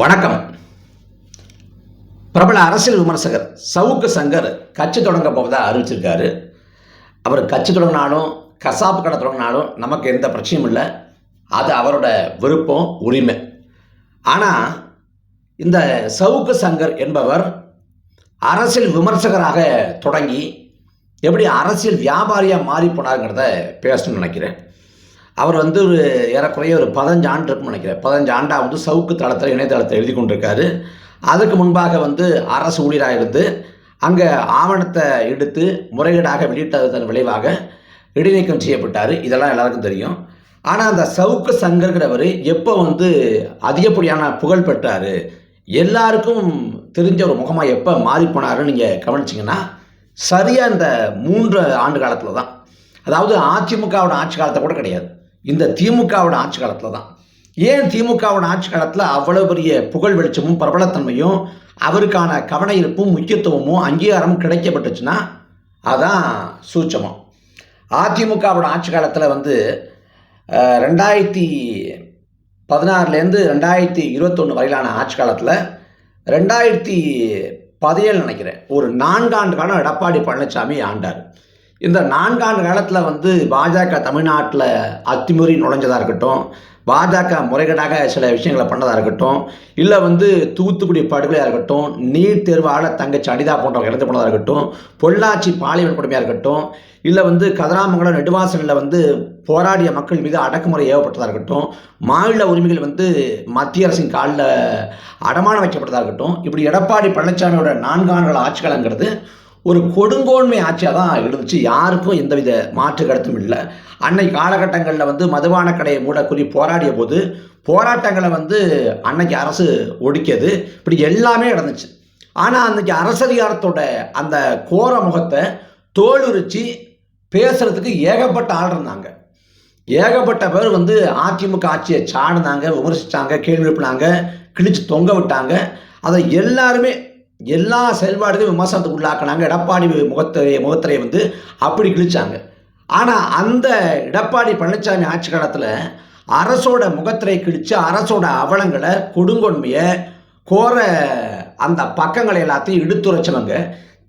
வணக்கம். பிரபல அரசியல் விமர்சகர் சவுக்கு சங்கர் கட்சி தொடங்க போவதா அறிவிச்சிருக்காரு. அவர் கட்சி தொடங்கினாலும் கசாப்பு கடை தொடங்கினாலும் நமக்கு எந்த பிரச்சனையும் இல்லை. அது அவரோட விருப்பம், உரிமை. ஆனால் இந்த சவுக்கு சங்கர் என்பவர் அரசியல் விமர்சகராக தொடங்கி எப்படி அரசியல் வியாபாரியாக மாறி போனாருங்கிறத பேசணும்னு நினைக்கிறேன். அவர் ஒரு ஏறக்குறைய 15 ஆண்டு இருக்குன்னு நினைக்கிறேன். 15 ஆண்டாக சவுக்கு தளத்தில் இணையதளத்தில் எழுதி கொண்டிருக்காரு. அதுக்கு முன்பாக அரசு ஊழியராக இருந்து அங்கே ஆவணத்தை எடுத்து முறைகேடாக வெளியிட்டதன் விளைவாக இடைநீக்கம் செய்யப்பட்டார். இதெல்லாம் எல்லாருக்கும் தெரியும். ஆனால் அந்த சவுக்கு சங்கர்கிறவர் எப்போ அதிகப்படியான புகழ் பெற்றார், எல்லாருக்கும் தெரிஞ்ச ஒரு முகமாக எப்போ மாறி போனாருன்னு நீங்கள் கவனிச்சிங்கன்னா சரியாக இந்த 3 ஆண்டு காலத்தில் தான். அதாவது அதிமுகவோட ஆட்சி காலத்தை கூட கிடையாது, இந்த திமுகவோட ஆட்சி காலத்தில் தான். ஏன் திமுகவோட ஆட்சி காலத்தில் அவ்வளோ பெரிய புகழ் வெளிச்சமும் பிரபலத்தன்மையும் அவருக்கான கவன ஈர்ப்பும் முக்கியத்துவமும் அங்கீகாரமும் கிடைக்கப்பட்டுச்சுன்னா அதான் சூட்சமம். அதிமுகவோட ஆட்சி காலத்தில் 2016லேருந்து 2021 வரையிலான ஆட்சி காலத்தில் 2017 நினைக்கிறேன் ஒரு 4 ஆண்டு காலம் எடப்பாடி பழனிசாமி ஆண்டார். இந்த 4 ஆண்டு காலத்தில் பாஜக தமிழ்நாட்டில் அத்துமீறி நுழைஞ்சதாக இருக்கட்டும், பாஜக முறைகேடாக சில விஷயங்களை பண்ணதாக இருக்கட்டும், இல்லை தூத்துக்குடி படுகொலையாக இருக்கட்டும், நீட் தேர்வால் தங்கச்சி அனிதா போன்றவங்க இறந்து போனதாக இருக்கட்டும், பொள்ளாச்சி பாலியல் கொடுமையாக இருக்கட்டும், இல்லை கதிராமங்கலம் நெடுவாசலில் போராடிய மக்கள் மீது அடக்குமுறை ஏவப்பட்டதாக இருக்கட்டும், மாநில உரிமைகள் மத்திய அரசின் காலில் அடமானம் வைக்கப்பட்டதாக இருக்கட்டும், இப்படி எடப்பாடி பழனிசாமியோட 4 ஆண்டுகள் ஆட்சி காலங்கிறது ஒரு கொடுங்கோன்மை ஆட்சியாக தான் இருந்துச்சு. யாருக்கும் எந்தவித மாற்று கருத்தும் இல்லை. அன்னைக்கு காலகட்டங்களில் மதுபான கடையை மூடக்கூறி போராடிய போது போராட்டங்களை அன்னைக்கு அரசு ஒடுக்கியது. இப்படி எல்லாமே நடந்துச்சு. ஆனால் அன்னைக்கு அரசதிகாரத்தோட அந்த கோர முகத்தை தோலுரிச்சு பேசுறதுக்கு ஏகப்பட்ட ஆள் இருந்தாங்க. ஏகப்பட்ட பேர் அதிமுக ஆட்சியை சாடினாங்க, விமர்சித்தாங்க, கேள்வி எழுப்பினாங்க, கிழிச்சு தொங்க விட்டாங்க. அதை எல்லாருமே எல்லா செயல்பாடுகளும் விமர்சனத்துக்கு உள்ளாக்கினாங்க. எடப்பாடி முகத்திரையை அப்படி கிழிச்சாங்க. ஆனால் அந்த எடப்பாடி பழனிசாமி ஆட்சி காலத்தில் அரசோட முகத்திரை கிழித்து அரசோட அவலங்களை, கொடுங்கொன்மையை, கோர அந்த பக்கங்களை எல்லாத்தையும் எடுத்துரைச்சவங்க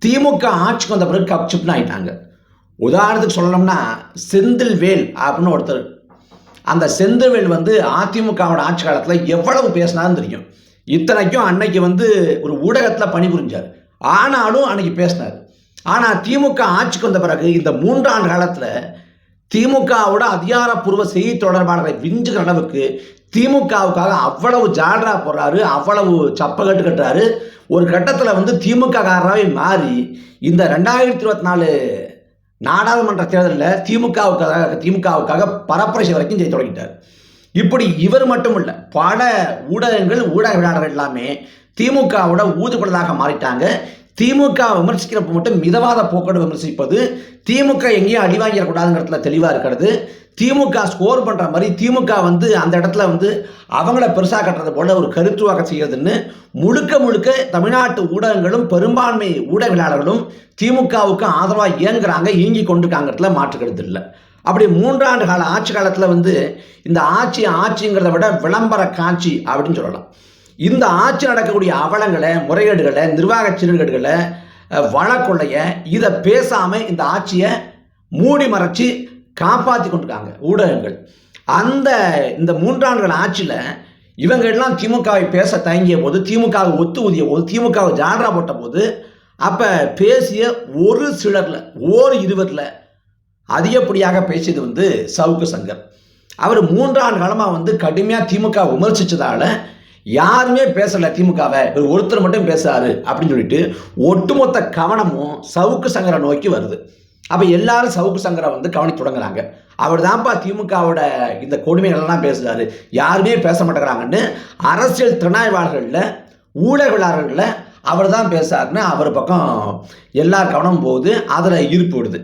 திமுக ஆட்சிக்கு வந்த பிறகு கப்சிப்னு ஆகிட்டாங்க. உதாரணத்துக்கு சொல்லணும்னா செந்தில்வேல் அப்படின்னு ஒருத்தர். அந்த செந்தில்வேல் அதிமுகவோட ஆட்சி காலத்தில் எவ்வளவு பேசினாலும் தெரியும். இத்தனைக்கும் அன்னைக்கு ஒரு ஊடகத்தில் பணிபுரிஞ்சார். ஆனாலும் அன்னைக்கு பேசினார். ஆனால் திமுக ஆட்சிக்கு வந்த பிறகு இந்த 3 ஆண்டு காலத்தில் திமுகவோட அதிகாரப்பூர்வ செய்தி தொடர்பாளர்களை விஞ்சுகிற அளவுக்கு திமுகவுக்காக அவ்வளவு ஜால்ரா போடுறாரு, அவ்வளவு சப்பகட்டு கட்டுறாரு. ஒரு கட்டத்தில் திமுக காரராகவே மாறி இந்த 2024 நாடாளுமன்ற தேர்தலில் திமுகவுக்காக பரப்புரை வரைக்கும் செய்ய தொடங்கிட்டார். இப்படி இவர் மட்டும் இல்லை, பல ஊடகவியலாளர்கள் எல்லாமே திமுகவோட ஊதுகுழலாக மாறிட்டாங்க. திமுக விமர்சிக்கிறப்ப மட்டும் மிதவாத போக்கோடு விமர்சிப்பது, திமுக எங்கேயும் அடி வாங்கிடக்கூடாதுங்கிறதுல தெளிவாக இருக்கிறது. திமுக ஸ்கோர் பண்ணுற மாதிரி திமுக அந்த இடத்துல அவங்கள பெருசாக கட்டுறது போல ஒரு கருத்துவாக செய்யறதுன்னு முழுக்க தமிழ்நாட்டு ஊடகங்களும் பெரும்பான்மை ஊடகவியலாளர்களும் திமுகவுக்கு ஆதரவாக இயங்குறாங்க, இயங்கி கொண்டிருக்காங்கிறதுல மாற்றுக்கிறது இல்லை. அப்படி 3 ஆண்டு கால ஆட்சி காலத்தில் இந்த ஆட்சிங்கிறத விட விளம்பர காட்சி அப்படின்னு சொல்லலாம். இந்த ஆட்சி நடக்கக்கூடிய அவலங்களை, முறைகேடுகளை, நிர்வாக சீர்கேடுகளை, வழக்கொள்ளைய இதை பேசாமல் இந்த ஆட்சியை மூடி மறைச்சி காப்பாற்றி கொண்டிருக்காங்க ஊடகங்கள். இந்த 3 ஆண்டுகள் ஆட்சியில் இவங்க எல்லாம் திமுகவை பேச தயங்கிய போது, திமுகவை ஒத்து ஊதிய போது, திமுகவை ஜால்ரா போட்ட போது, அப்போ பேசிய ஒரு சிலரில் 20 அதிகப்படியாக பேசியது சவுக்கு சங்கர். அவர் 3 ஆண்டு காலமாக கடுமையாக திமுக விமர்சித்ததால் யாருமே பேசலை. திமுகவை ஒருத்தர் மட்டும் பேசுறாரு அப்படின்னு சொல்லிட்டு ஒட்டுமொத்த கவனமும் சவுக்கு சங்கரை நோக்கி வருது. அப்போ எல்லாரும் சவுக்கு சங்கரை கவனிக்க தொடங்குறாங்க. அவர் தான்ப்பா திமுகவோட இந்த கொடுமைகள்லாம் பேசுகிறாரு, யாருமே பேச மாட்டேங்கிறாங்கன்னு அரசியல் திறனாய்வாளர்களில், ஊடகவியலாளர்களில் அவர் தான் பேசுறாருன்னு அவர் பக்கம் எல்லா கவனமும் போகுது. அதில் ஈர்ப்பு விடுது.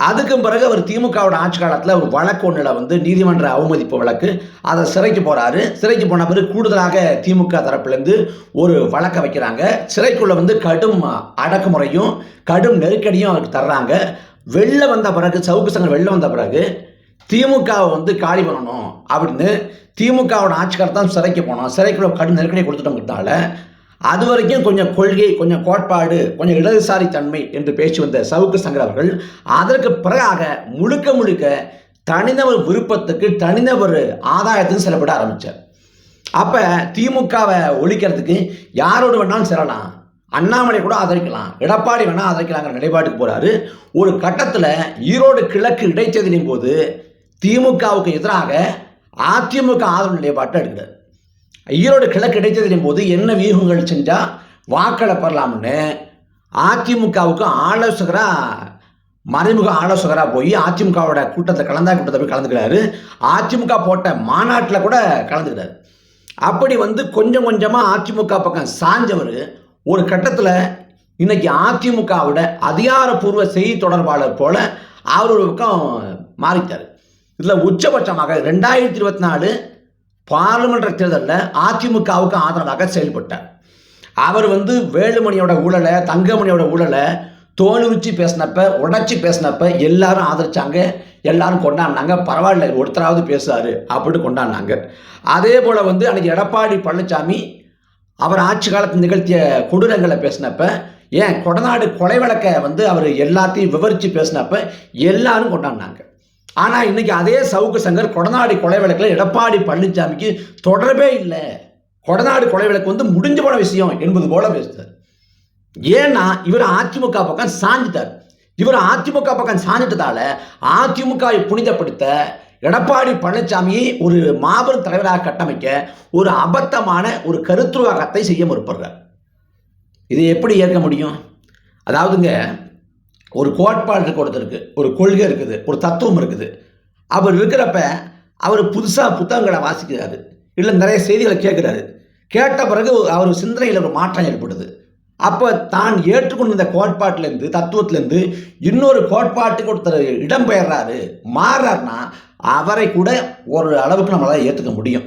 அதுக்கும் பிறகு அவர் திமுகவோட ஆட்சி காலத்தில் ஒரு வழக்கு ஒன்றில் நீதிமன்ற அவமதிப்பு வழக்கு, அதை சிறைக்கு போகிறாரு. சிறைக்கு போன பிறகு கூடுதலாக திமுக தரப்புலேருந்து ஒரு வழக்கை வைக்கிறாங்க. சிறைக்குள்ளே கடும் அடக்குமுறையும் கடும் நெருக்கடியும் அவருக்கு தர்றாங்க. வெளில வந்த பிறகு, சவுக்கு சங்கர் வெளில வந்த பிறகு திமுகவை வந்து காலி பண்ணணும் அப்படின்னு திமுகவோட ஆட்சிக்காரத்தான் சிறைக்கு போனோம், சிறைக்குள்ள கடும் நெருக்கடியை கொடுத்துட்டோங்கிறதுனால அது வரைக்கும் கொஞ்சம் கொள்கை, கொஞ்சம் கோட்பாடு, கொஞ்சம் இடதுசாரி தன்மை என்று பேசி வந்த சவுக்கு சங்கர் அவர்கள் அதற்கு பிறகாக முழுக்க முழுக்க தனிநபர் விருப்பத்துக்கு, தனிநபர் ஆதாயத்துக்கு செயல்பட ஆரம்பித்தார். அப்போ திமுகவை ஒழிக்கிறதுக்கு யாரோடு வேணாலும் சேரலாம், அண்ணாமலை கூட ஆதரிக்கலாம், எடப்பாடி வேணால் ஆதரிக்கலாங்கிற நிலைப்பாட்டுக்கு போகிறாரு. ஒரு கட்டத்தில் ஈரோடு கிழக்கு இடைத்தேர்தலின் போது திமுகவுக்கு எதிராக அதிமுக ஆதரவு நிலைப்பாட்டை எடுக்கிறார். ஈரோடு கிழக்கு இடைத்தேர்தலின் போது என்ன வியூகங்கள் செஞ்சால் வாக்களை பெறலாம்னு அதிமுகவுக்கு மறைமுக ஆலோசகராக போய் அதிமுகவோட கூட்டத்தை போய் கலந்துக்கிறாரு. அதிமுக போட்ட மாநாட்டில் கூட கலந்துக்கிறாரு. அப்படி வந்து கொஞ்சம் கொஞ்சமாக அதிமுக பக்கம் சாஞ்சவர் ஒரு கட்டத்தில் இன்னைக்கு அதிமுகவோட அதிகாரப்பூர்வ செய்தி தொடர்பாளர் போல அவர் ஒரு பக்கம் மாறிட்டார். இதில் உச்சபட்சமாக 2024 பார்லிமெண்ட் தேர்தலில் அதிமுகவுக்கு ஆதரவாக செயல்பட்டார். அவர் வந்து வேலுமணியோட ஊழலை, தங்கமணியோட ஊழலை தோலுரிச்சு பேசினப்ப, உடச்சி பேசினப்ப எல்லாரும் ஆதரிச்சாங்க, எல்லாரும் கொண்டாடினாங்க. பரவாயில்ல, ஒருத்தராவது பேசுவார் அப்படின்னு கொண்டாடினாங்க. அதே போல் வந்து அன்றைக்கி எடப்பாடி பழனிசாமி அவர் ஆட்சி காலத்தில் நிகழ்த்திய கொடூரங்களை பேசினப்ப, ஏன் கொடநாடு கொலை வழக்கை வந்து அவர் எல்லாத்தையும் விவரித்து பேசினப்ப எல்லாரும் கொண்டாடினாங்க. ஆனால் இன்றைக்கி அதே சவுக்கு சங்கர் கொடநாடு கொலை வழக்கில் எடப்பாடி பழனிசாமிக்கு தொடர்பே இல்லை, கொடநாடு கொலை வழக்கு வந்து முடிஞ்சு போன விஷயம் என்பது போல பேசுகிறார். ஏன்னா இவர் அதிமுக பக்கம் சாஞ்சிட்டார். இவர் அதிமுக பக்கம் சாஞ்சிட்டதால அதிமுகவை புனிதப்படுத்த எடப்பாடி பழனிசாமியை ஒரு மாபெரும் தலைவராக கட்டமைக்க ஒரு அபத்தமான ஒரு கருத்துருவாக்கத்தை செய்ய முற்படுறார். இதை எப்படி ஏற்க முடியும்? அதாவதுங்க, ஒரு கோட்பாடு இருக்க, ஒருத்தருக்கு ஒரு கொள்கை இருக்குது, ஒரு தத்துவம் இருக்குது. அவர் இருக்கிறப்ப அவர் புதுசாக புத்தகங்களை வாசிக்கிறாரு, இல்லை நிறைய செய்திகளை கேட்குறாரு. கேட்ட பிறகு அவர் சிந்தனையில் ஒரு மாற்றம் ஏற்படுது. அப்போ தான் ஏற்றுக்கொண்ட இந்த கோட்பாட்டிலேருந்து, தத்துவத்திலேருந்து இன்னொரு கோட்பாட்டுக்கு ஒருத்தர் இடம்பெயர்றாரு, மாறுறாருன்னா அவரை கூட ஒரு அளவுக்கு நம்மளால் ஏற்றுக்க முடியும்.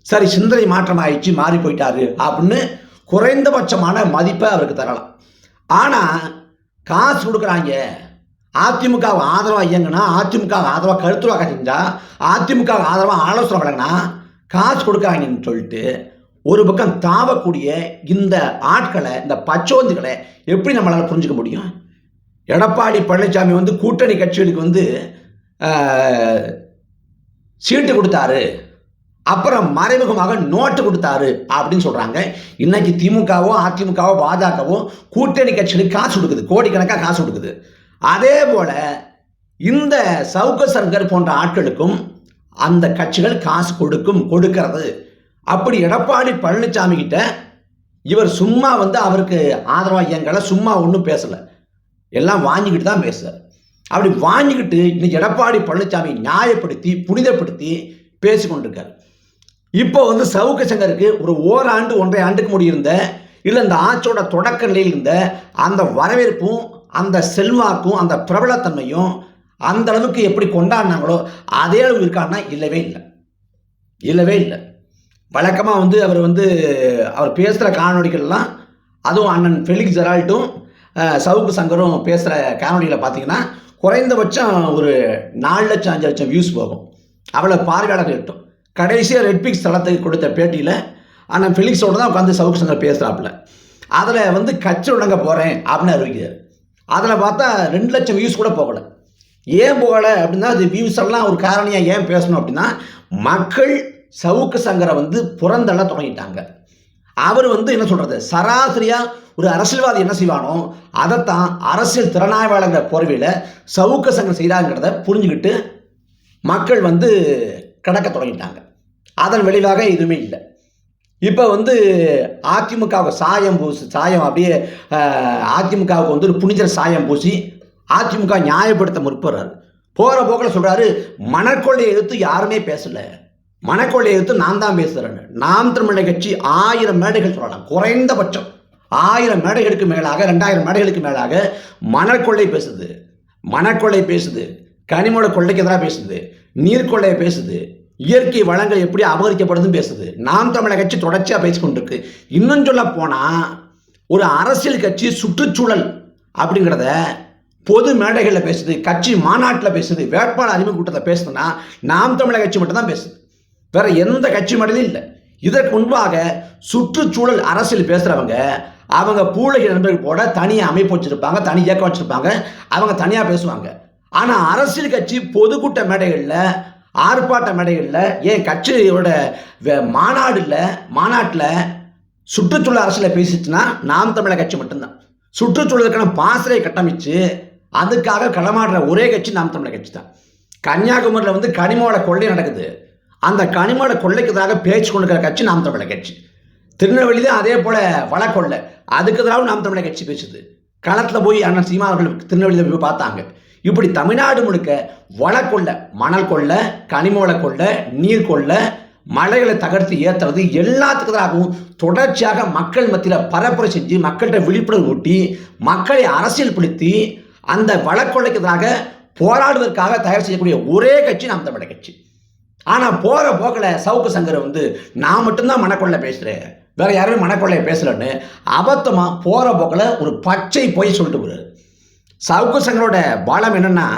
சரி, சிந்தனை மாற்றம் ஆயிடுச்சு, மாறி போயிட்டாரு அப்படின்னு குறைந்தபட்சமான மதிப்பை அவருக்கு தரலாம். ஆனால் காசு கொடுக்குறாங்க, அதிமுக ஆதரவாக இயங்குனா, அதிமுக ஆதரவாக கருத்துருவாக செஞ்சால், அதிமுக ஆதரவாக ஆலோசனை வழங்கினா காசு கொடுக்குறாங்கன்னு சொல்லிட்டு ஒரு பக்கம் தாவக்கூடிய இந்த ஆட்களை, இந்த பச்சோந்திகளை எப்படி நம்மளால் புரிஞ்சுக்க முடியும்? எடப்பாடி பழனிசாமி வந்து கூட்டணி கட்சிகளுக்கு வந்து சீட்டு கொடுத்தாரு, அப்புறம் மறைமுகமாக நோட்டு கொடுத்தாரு அப்படின்னு சொல்கிறாங்க. இன்னைக்கு திமுகவோ அதிமுகவோ பாஜகவோ கூட்டணி கட்சிகளுக்கு காசு கொடுக்குது, கோடிக்கணக்காக காசு கொடுக்குது. அதே போல் இந்த சவுக்கு சங்கர் போன்ற ஆட்களுக்கும் அந்த கட்சிகள் காசு கொடுக்கிறது. அப்படி எடப்பாடி பழனிசாமி கிட்ட இவர் சும்மா வந்து அவருக்கு ஆதரவாக இயங்கலை, சும்மா ஒன்றும் பேசலை, எல்லாம் வாங்கிக்கிட்டு தான் பேசுகிறார். அப்படி வாங்கிக்கிட்டு இன்னைக்கு எடப்பாடி பழனிசாமி நியாயப்படுத்தி புனிதப்படுத்தி பேசிக்கொண்டிருக்கார். இப்போ வந்து சவுக்கு சங்கருக்கு ஒரு ஓராண்டு 1.5 ஆண்டுக்கு முடியிருந்த, இல்லை இந்த ஆட்சியோட தொடக்க நிலையில் இருந்த அந்த வரவேற்பும் அந்த செல்வாக்கும் அந்த பிரபலத்தன்மையும் அந்த அளவுக்கு எப்படி கொண்டாடினாங்களோ அதே அளவு இருக்கான்னா இல்லவே இல்லை. வழக்கமாக வந்து அவர் பேசுகிற காணொலிகள்லாம், அதுவும் அண்ணன் ஃபெலிக்ஸ் ஜெரால்டும் சவுக்கு சங்கரும் பேசுகிற காணொலிகளை பார்த்தீங்கன்னா குறைந்தபட்சம் ஒரு 4 லட்சம் 5 லட்சம் வியூஸ் போகும், அவ்வளோ பார்வையாளர்கள் இருக்கும். கடைசியாக ரெட்பிக்ஸ் தளத்துக்கு கொடுத்த பேட்டியில் அண்ணன் ஃபெலிக்ஸோடு தான் உட்காந்து சவுக்கு சங்கர் பேசுகிறாப்புல. அதில் வந்து கட்சி தொடங்க போகிறேன் அப்படின்னு அறிவிக்கிறார். அதில் பார்த்தா 2 லட்சம் வியூஸ் கூட போகலை. ஏன் போகலை அப்படின்னா, அது வியூஸ் எல்லாம் ஒரு காரணியாக ஏன் பேசணும் அப்படின்னா, மக்கள் சவுக்கு சங்கரை வந்து புறந்தள்ள தொடங்கிட்டாங்க. அவர் வந்து என்ன சொல்கிறது, சராசரியாக ஒரு அரசியல்வாதி என்ன செய்வானோ அதைத்தான் அரசியல் திறனாய்வாளங்கிற போர்வையில் சவுக்கு சங்கர் செய்கிறாங்கிறத புரிஞ்சுக்கிட்டு மக்கள் வந்து கடக்க தொடங்கிட்டாங்க. அதன் விளைவாக எதுவுமே இல்லை. இப்போ வந்து அதிமுகவுக்கு சாயம் அப்படியே அதிமுகவுக்கு வந்து ஒரு புனித சாயம் பூசி அதிமுக நியாயப்படுத்த முற்படுறாரு. போகிற போக்கில் சொல்கிறாரு, மணக்கொள்ளையை எதிர்த்து யாருமே பேசலை, மணக்கொள்ளையை எதிர்த்து நான் தான் பேசுகிறேன்னு. நாம் தமிழர் கட்சி 1000 மேடைகள் சொல்லலாம், குறைந்தபட்சம் 1000 மேடைகளுக்கு மேலாக, 2000 மேடைகளுக்கு மேலாக மணக்கொள்ளை பேசுது, கனிமோட கொள்ளைக்கு எதிராக பேசுது, நீர்கொள்ளையை பேசுது, இயற்கை வளங்கள் எப்படி அபகரிக்கப்படுதுன்னு பேசுது. நாம் தமிழர் கட்சி தொடர்ச்சியாக பேசிக்கொண்டிருக்கு. இன்னும் சொல்ல போனால் ஒரு அரசியல் கட்சி சுற்றுச்சூழல் அப்படிங்கிறத பொது மேடைகளில் பேசுது, கட்சி மாநாட்டில் பேசுது, வேட்பாளர் அறிமுக கூட்டத்தில் பேசுதுன்னா நாம் தமிழர் கட்சி மட்டும் தான் பேசுது, வேற எந்த கட்சி மேடையிலும் இல்லை. இதற்கு முன்பாக சுற்றுச்சூழல் அரசியல் பேசுகிறவங்க அவங்க பூலகி நண்பர்கள் போட தனியாக அமைப்பு வச்சுருப்பாங்க, தனி இயக்கம் வச்சுருப்பாங்க, அவங்க தனியாக பேசுவாங்க. ஆனால் அரசியல் கட்சி பொதுக்கூட்ட மேடைகளில், ஆர்ப்பாட்ட மேடைகளில், ஏன் கட்சியோட மாநாட்டில் சுற்றுச்சூழல் அரசியல் பேசிச்சுன்னா நாம் தமிழர் கட்சி மட்டும்தான். சுற்றுச்சூழலுக்கான பாசறை கட்டமைச்சு அதுக்காக களமாடுற ஒரே கட்சி நாம் தமிழர் கட்சி தான். கன்னியாகுமரியில் வந்து கனிமவள கொள்ளை நடக்குது, அந்த கனிமவள கொள்ளைக்கு பேச்சு கொண்டுக்கிற கட்சி நாம் தமிழர் கட்சி. திருநெல்வேலியிலும் அதே போல் வளக்கொள்ளை, அதுக்கு எதிராக நாம் தமிழர் கட்சி பேசுது. களத்தில் போய் அண்ணன் சீமா அவர்கள் திருநெல்வேலியில் போய் பார்த்தாங்க. இப்படி தமிழ்நாடு முழுக்க வளக்கொள்ளை, மணல் கொள்ளை, கனிமவள கொள்ளை, நீர் கொள்ளை, மலைகளை தகர்த்து ஏற்றுறது எல்லாத்துக்கு எதிராகவும் தொடர்ச்சியாக மக்கள் மத்தியில் பரப்புரை செஞ்சு மக்கள்கிட்ட விழிப்புணர்வு ஊட்டி மக்களை அரசியல் படுத்தி அந்த வளக்கொள்ளைக்கு எதிராக போராடுவதற்காக தயார் செய்யக்கூடிய ஒரே கட்சி நாம் தமிழர் கட்சி. ஆனால் போகிற போக்கில் சவுக்கு சங்கர் வந்து நான் மட்டும்தான் மனக்கொள்ளை பேசுகிறேன், வேற யாருமே மனக்கொள்ளையை பேசலன்னு அபத்தமாக போகிற போக்கில் ஒரு பச்சை பொய் சொல்லிட்டு போகிறார். சவுக்கு சங்கரோட பலம் என்னென்னா,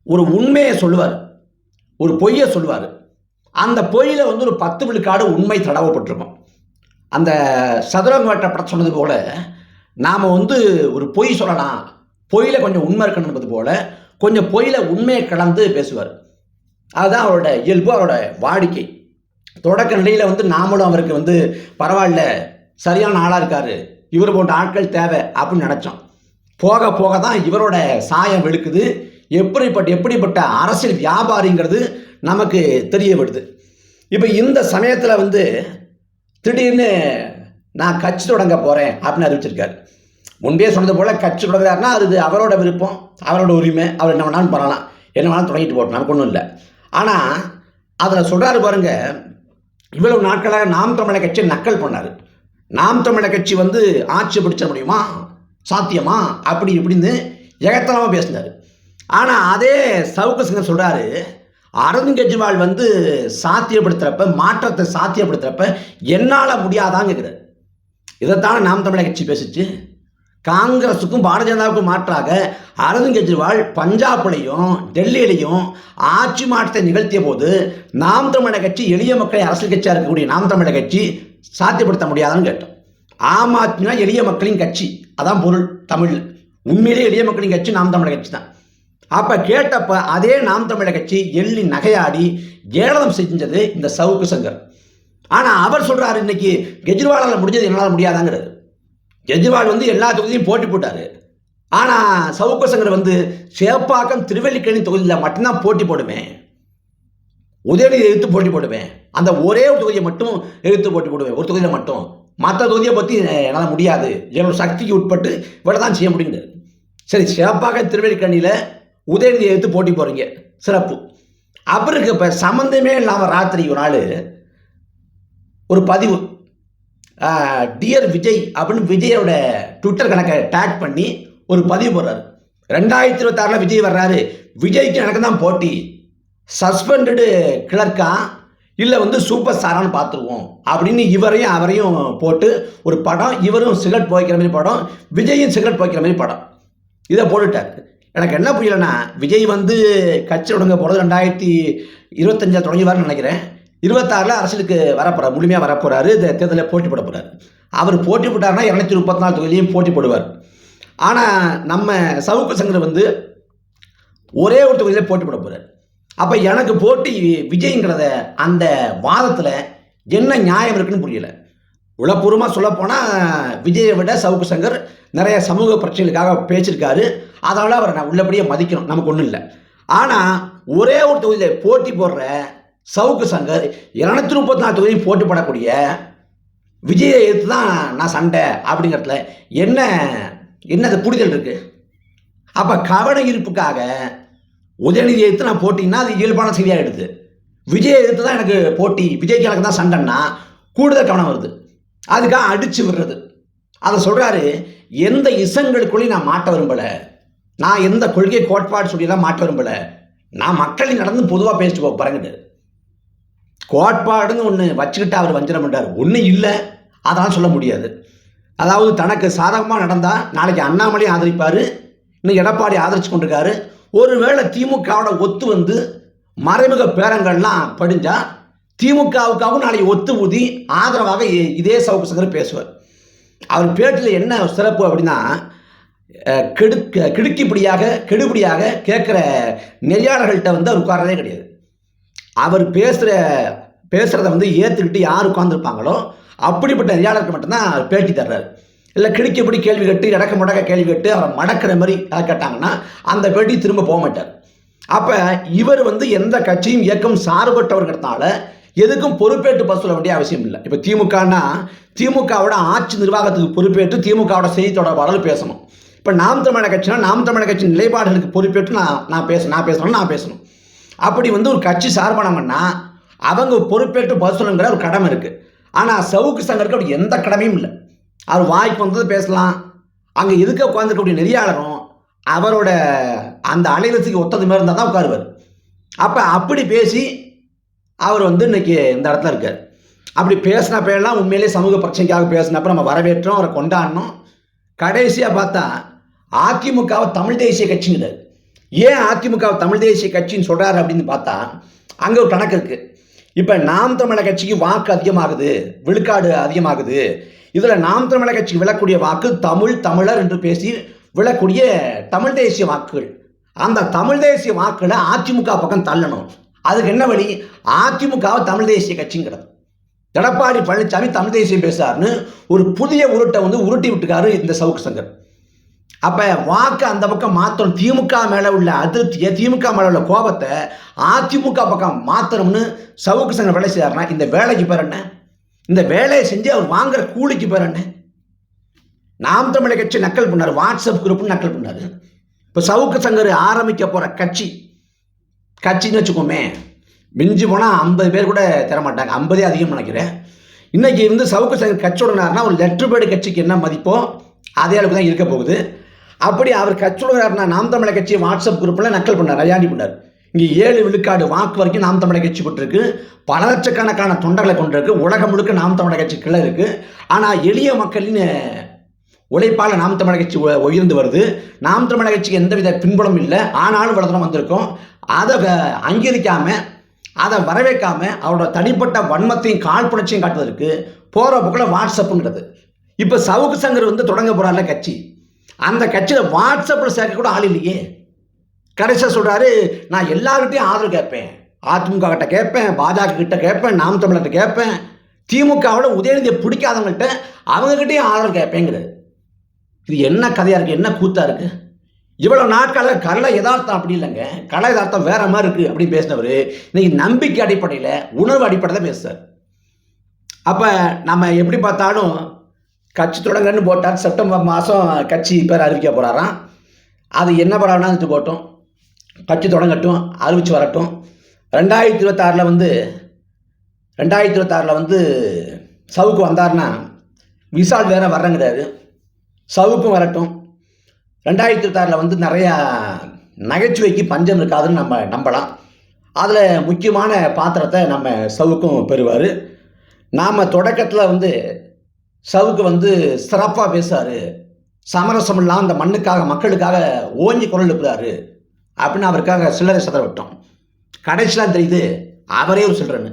ஒரு உண்மையை சொல்லுவார், ஒரு பொய்யை சொல்லுவார். அந்த பொய்யில் வந்து ஒரு 10 விழுக்காடு உண்மை தடவப்பட்டிருக்கும். அந்த சதுரங்க வேட்டை படம் சொன்னது போல நாம் வந்து ஒரு பொய் சொல்லலாம், பொய்யில் கொஞ்சம் உண்மை இருக்கணும் என்பது போல கொஞ்சம் பொய்யில் உண்மையை கலந்து பேசுவார். அதுதான் அவரோட இயல்பு, அவரோட வாடிக்கை. தொடக்க நிலையில் வந்து நாமளும் அவருக்கு வந்து பரவாயில்ல, சரியான ஆளாக இருக்காரு, இவர் போன்ற ஆட்கள் தேவை அப்படின்னு நினச்சோம். போக போக தான் இவரோட சாயம் வெளுக்குது, எப்படிப்பட்ட அரசியல் வியாபாரிங்கிறது நமக்கு தெரிய வருது. இப்போ இந்த சமயத்தில் வந்து திடீர்னு நான் கட்சி தொடங்க போகிறேன் அப்படின்னு அறிவிச்சிருக்காரு. முன்பே சொன்னது போல் கட்சி தொடங்குறாருன்னா அது அவரோட விருப்பம், அவரோட உரிமை, அவர் என்ன வேணாலும் பண்ணலாம், என்ன வேணாலும் தொடங்கிட்டு போட்டோம், நமக்கு ஒன்றும் இல்லை. ஆனால் அதில் சொல்கிறாரு பாருங்க, இவ்வளவு நாட்களாக நாம் தமிழர் கட்சியை நக்கல் பண்ணார். நாம் தமிழர் கட்சி வந்து ஆட்சி பிடிச்ச முடியுமா, சாத்தியமா, அப்படி இப்படின்னு எகத்தனமாக பேசினார். ஆனால் அதே சவுக்கு சங்கர் சொல்கிறாரு, அரவிந்த் கெஜ்ரிவால் வந்து சாத்தியப்படுத்துகிறப்ப, மாற்றத்தை சாத்தியப்படுத்துகிறப்ப என்னால் முடியாதாங்கிறார். இதைத்தானே நாம் தமிழர் கட்சி பேசிச்சு. காங்கிரஸுக்கும் பாரதிய ஜனதாவுக்கும் மாற்றாக அரவிந்த் கெஜ்ரிவால் பஞ்சாப்லையும் டெல்லியிலையும் ஆட்சி மாற்றத்தை நிகழ்த்திய போது நாம் தமிழர் கட்சி, எளிய மக்களை அரசியல் கட்சியாக இருக்கக்கூடிய நாம் தமிழர் கட்சி சாத்தியப்படுத்த முடியாதான்னு கேட்டோம். ஆம் ஆத்மினா எளிய மக்களின் கட்சி, அதான் பொருள் தமிழ். உண்மையிலே எளிய மக்களின் கட்சி நாம் தமிழர் கட்சி தான். அப்போ கேட்டப்ப அதே நாம் தமிழர் கட்சி எள்ளி நகையாடி ஏளனம் செஞ்சது இந்த சவுக்கு சங்கர். ஆனால் அவர் சொல்கிறாரு, இன்னைக்கு கெஜ்ரிவாலால் முடிஞ்சது என்னால் முடியாதாங்கிறது. கெஜ்ரிவால் வந்து எல்லா தொகுதியும் போட்டி போட்டார். ஆனால் சவுக்கு சங்கர் வந்து சேப்பாக்கம், திருவல்லிக்கேணி தொகுதியில் மட்டும்தான் போட்டி போடுவேன், உதயநிதி எதிர்த்து போட்டி போடுவேன், அந்த ஒரே ஒரு தொகுதியை மட்டும் எதிர்த்து போட்டி போடுவேன், ஒரு தொகுதியில் மட்டும், மற்ற தொகுதியை பற்றி என்னால் முடியாது, என்னோட சக்திக்கு உட்பட்டு இவ்வளோ தான் செய்ய முடியுது. சரி, சேப்பாக்கம் திருவல்லிக்கேணியில் உதயநிதி எதிர்த்து போட்டி போகிறீங்க, சிறப்பு. அப்புறம் இப்போ சம்மந்தமே இல்லாமல் ராத்திரி ஒரு நாள் ஒரு பதிவு, டியர் விஜய் அப்படின்னு விஜயோட ட்விட்டர் கணக்கை டேக் பண்ணி ஒரு பதிவு போடுறாரு. 2026 விஜய் வர்றாரு, விஜய்க்கு எனக்கு தான் போட்டி, சஸ்பெண்டடு கிளர்க்கா இல்லை வந்து சூப்பர் ஸ்டாரான்னு பார்த்துருவோம் அப்படின்னு இவரையும் அவரையும் போட்டு ஒரு படம், இவரும் சிகரெட் போய்க்கிற மாதிரி படம், விஜயும் சிகரெட் போய்க்கிற மாதிரி படம், இதை போட்டுட்டார். எனக்கு என்ன புரியலைன்னா, விஜய் வந்து கட்சி தொடங்க போகிறது 2025 தொடங்கிவார்னு நினைக்கிறேன். 26 அரசியலுக்கு வரப்போறார், முழுமையாக வரப்போறாரு, இந்த தேர்தலில் போட்டி போட போகிறார். அவர் போட்டி போட்டார்னா 234 தொகுதியிலையும் போட்டி போடுவார். ஆனால் நம்ம சவுக்கு சங்கர் வந்து ஒரே ஒரு தொகுதியில் போட்டி போட போகிறார். அப்போ எனக்கு போட்டி விஜய்ங்கிறத அந்த வாதத்தில் என்ன நியாயம் இருக்குன்னு புரியலை. உளப்பூர்வமாக சொல்லப்போனால் விஜயை விட சவுக்கு சங்கர் நிறைய சமூக பிரச்சனைகளுக்காக பேசியிருக்காரு, அதனால் அவரை நான் உள்ளபடியே மதிக்கணும், நமக்கு ஒன்றும் இல்லை. ஆனால் ஒரே ஒரு தொகுதியில் போட்டி போடுற சவுக்கு சங்கர் 234 தொகுதியும் போட்டி போடக்கூடிய விஜயை எதிர்த்து தான் நான் சண்டை அப்படிங்கிறதுல என்னது புரிதல் இருக்குது? அப்போ கவன ஈர்ப்புக்காக உதயநிதி எதிர்த்து நான் போட்டின்னா அது இயல்பான செய்தியாக எடுத்து, விஜயை எதிர்த்து தான் எனக்கு போட்டி, விஜய்க்கு எனக்கு தான் சண்டைன்னா கூடுதல் கவனம் வருது, அதுக்காக அடித்து விடுறது. அதை சொல்கிறாரு, எந்த இசங்களுக்குள்ளேயும் நான் மாட்ட விரும்பலை, நான் எந்த கொள்கை கோட்பாடு சொல்லிலாம் மாட்ட விரும்பலை, நான் மக்களின் நடந்து பொதுவாக பேசிட்டு போக பாருங்கிட்டு கோட்பாடுன்னு ஒன்று வச்சுக்கிட்டு அவர் வஞ்சனம் பண்ணுறாரு. ஒன்றும் இல்லை, அதெல்லாம் சொல்ல முடியாது. அதாவது தனக்கு சாதகமாக நடந்தால் நாளைக்கு அண்ணாமலையும் ஆதரிப்பார், இன்னைக்கு எடப்பாடி ஆதரிச்சு கொண்டிருக்காரு. ஒருவேளை திமுகவோட ஒத்து வந்து மறைமுக பேரங்கள்லாம் படிஞ்சா திமுகவுக்காகவும் நாளைக்கு ஒத்து ஊதி ஆதரவாக இதே சவுக்கு சங்கர் பேசுவார். அவர் பேட்டில் என்ன சிறப்பு அப்படின்னா, கெடுபடியாக கேட்குற நெறியாளர்கள்ட்ட வந்து அவர் உட்காரதே கிடையாது. அவர் பேசுகிறத வந்து ஏற்றுக்கிட்டு யார் உட்காந்துருப்பாங்களோ அப்படிப்பட்ட நெறியாளருக்கு மட்டும்தான் அவர் பேட்டி தர்றாரு. இல்லை கிடுக்கிப்படி கேள்வி கேட்டு இடக்க முடக்க கேள்வி கேட்டு அவரை மடக்கிற மாதிரி கேட்டாங்கன்னா அந்த பேட்டி திரும்ப போக மாட்டார். அப்போ இவர் வந்து எந்த கட்சியும் இயக்கம் சார்பற்றவர்கிறதுனால எதுக்கும் பொறுப்பேற்று பதில் சொல்ல வேண்டிய அவசியம் இல்லை. இப்போ திமுகனா திமுகவோட ஆட்சி நிர்வாகத்துக்கு பொறுப்பேற்று திமுகவோட செய்தி தொடர்பாளர் பேசணும். இப்போ நாம் தமிழர் கட்சினா நாம் தமிழர் கட்சி நிலைப்பாடுகளுக்கு பொறுப்பேற்று நான் பேசணும். அப்படி வந்து ஒரு கட்சி சார்பானவங்கன்னா அவங்க பொறுப்பேற்று பதில் சொல்லுங்கிற ஒரு கடமை இருக்குது. ஆனால் சவுக்கு சங்கருக்கு அப்படி எந்த கடமையும் இல்லை. அவர் வாய்ப்பு வந்தது பேசலாம். அங்கே எதுக்க உட்காந்துருக்கக்கூடிய நெறியாளரும் அவரோட அந்த அலைவரிசைக்கு ஒத்தது மாதிரி இருந்தால் தான் உட்காருவார். அப்போ அப்படி பேசி அவர் வந்து இன்னைக்கு இந்த இடத்துல இருக்கார். அப்படி பேசின பேரெல்லாம் உண்மையிலே சமூக பிரச்சனைக்காக பேசினப்ப நம்ம வரவேற்றோம், அவரை கொண்டாடணும். கடைசியாக பார்த்தா அதிமுகவை தமிழ் தேசிய கட்சிங்கிறார். ஏன் அதிமுகவை தமிழ் தேசிய கட்சின்னு சொல்கிறாரு அப்படின்னு பார்த்தா அங்கே ஒரு கணக்கு இருக்குது. இப்போ நாம் தமிழர் கட்சிக்கு வாக்கு அதிகமாகுது, விழுக்காடு அதிகமாகுது. இதில் நாம் தமிழர் கட்சிக்கு விழக்கூடிய வாக்கு தமிழர் என்று பேசி விழக்கூடிய தமிழ் தேசிய வாக்குகள். அந்த தமிழ் தேசிய வாக்குகளை அதிமுக பக்கம் தள்ளணும். அதுக்கு என்ன வழி? அதிமுகவை தமிழ் தேசிய கட்சிங்கிறது. எடப்பாடி பழனிசாமி தமிழ் தேசியம் பேசுறாருன்னு ஒரு புதிய உருட்டை வந்து உருட்டி விட்டுக்காரு இந்த சவுக்கு சங்கர். அப்போ வாக்கு அந்த பக்கம் மாற்றணும். திமுக மேலே உள்ள அதிருப்தியை, திமுக மேலே உள்ள கோபத்தை அதிமுக பக்கம் மாற்றணும்னு சவுக்கு சங்கர் வேலை செய்யாருன்னா இந்த வேலைக்கு பேர் என்ன? இந்த வேலையை செஞ்சு அவர் வாங்குற கூலிக்கு பேர் என்ன? நாம் தமிழர் கட்சி நக்கல் பண்ணார், வாட்ஸ்அப் குரூப்னு நக்கல் பண்ணார். இப்போ சவுக்கு சங்கர் ஆரம்பிக்க போகிற கட்சின்னு வச்சுக்கோமே, மிஞ்சி போனால் 50 பேர் கூட தரமாட்டாங்க. 50 அதிகம் நினைக்கிறேன். இன்றைக்கி வந்து சவுக்கு சங்கர் கட்சி விடுனார்னா ஒரு லெட்டர் பேர்டு கட்சிக்கு என்ன மதிப்போ அதே அளவுக்கு தான் இருக்க போகுது. அப்படி அவர் கட்சி விடுறாருனா நாம் தமிழர் கட்சி வாட்ஸ்அப் குரூப்பில் நக்கல் பண்ணார், நையாண்டி பண்ணார். இங்கே 7 விழுக்காடு வாக்கு வரைக்கும் நாம் தமிழர் கட்சி கொண்டிருக்கு. பல லட்சக்கணக்கான தொண்டர்களை கொண்டிருக்கு. உலகம் முழுக்க நாம் தமிழர் கட்சி கிளை இருக்குது. ஆனால் எளிய மக்களின் உழைப்பால் நாம் தமிழர் கட்சி உயர்ந்து வருது. நாம் தமிழர் கட்சிக்கு எந்தவித பின்புலம் இல்லை. ஆனாலும் வளர்ந்து வந்திருக்கோம். அதை அங்கீகரிக்காமல், அதை வரவேற்காமல் அவரோட தனிப்பட்ட வன்மத்தையும் காழ்ப்புணர்ச்சியும் காட்டுவதற்கு போகிற போக்கில் வாட்ஸ்அப்புங்கிறது. இப்போ சவுக்கு சங்கர் வந்து தொடங்க போகிறார்ல கட்சி, அந்த கட்சியில் வாட்ஸ்அப்பில் சேர்க்க கூட ஆள் இல்லையே. கடைசியாக சொல்கிறாரு, நான் எல்லார்கிட்டையும் ஆதரவு கேட்பேன், அதிமுக கிட்ட கேட்பேன், பாஜக கிட்ட கேட்பேன், நாம் தமிழர்கிட்ட கேட்பேன், திமுகவோட உதயநிதியை பிடிக்காதவங்கள்ட்ட அவங்ககிட்டையும் ஆதரவு கேட்பேங்கிறது. இது என்ன கதையாக இருக்குது, என்ன கூத்தாக இருக்குது? இவ்வளோ நாட்கால கலை யதார்த்தம் அப்படி இல்லைங்க, கலை யதார்த்தம் வேற மாதிரி இருக்குது அப்படின்னு பேசினவர் இன்னைக்கு நம்பிக்கை அடிப்படையில், உணர்வு அடிப்படையில் தான் பேசுகிறார். அப்போ நம்ம எப்படி பார்த்தாலும் கட்சி தொடங்கன்னு போட்டார். செப்டம்பர் மாதம் கட்சி பேர் அறிவிக்க போகிறாராம். அது என்ன பரவாயில்னா இது போட்டோம், கட்சி தொடங்கட்டும், அறிவிச்சு வரட்டும். 2026 வந்து சவுக்கு வந்தார்னா விசால் வேற வர்றங்கிறாரு. சவுக்கும் வரட்டும். 2026 வந்து நிறையா நகைச்சுவைக்கு பஞ்சம் இருக்காதுன்னு நம்ம நம்பலாம். அதில் முக்கியமான பாத்திரத்தை நம்ம சவுக்கும் பெறுவார். நாம் தொடக்கத்தில் வந்து சவுக்கு வந்து சிறப்பாக பேசுவார், சமரசம் இல்லாமல் அந்த மண்ணுக்காக மக்களுக்காக ஓஞ்சி குரல் எழுப்புறாரு அப்படின்னு அவருக்காக சில்லறை சதற விட்டோம். கடைசியெலாம் தெரியுது அவரே ஒரு சில்லறன்னு.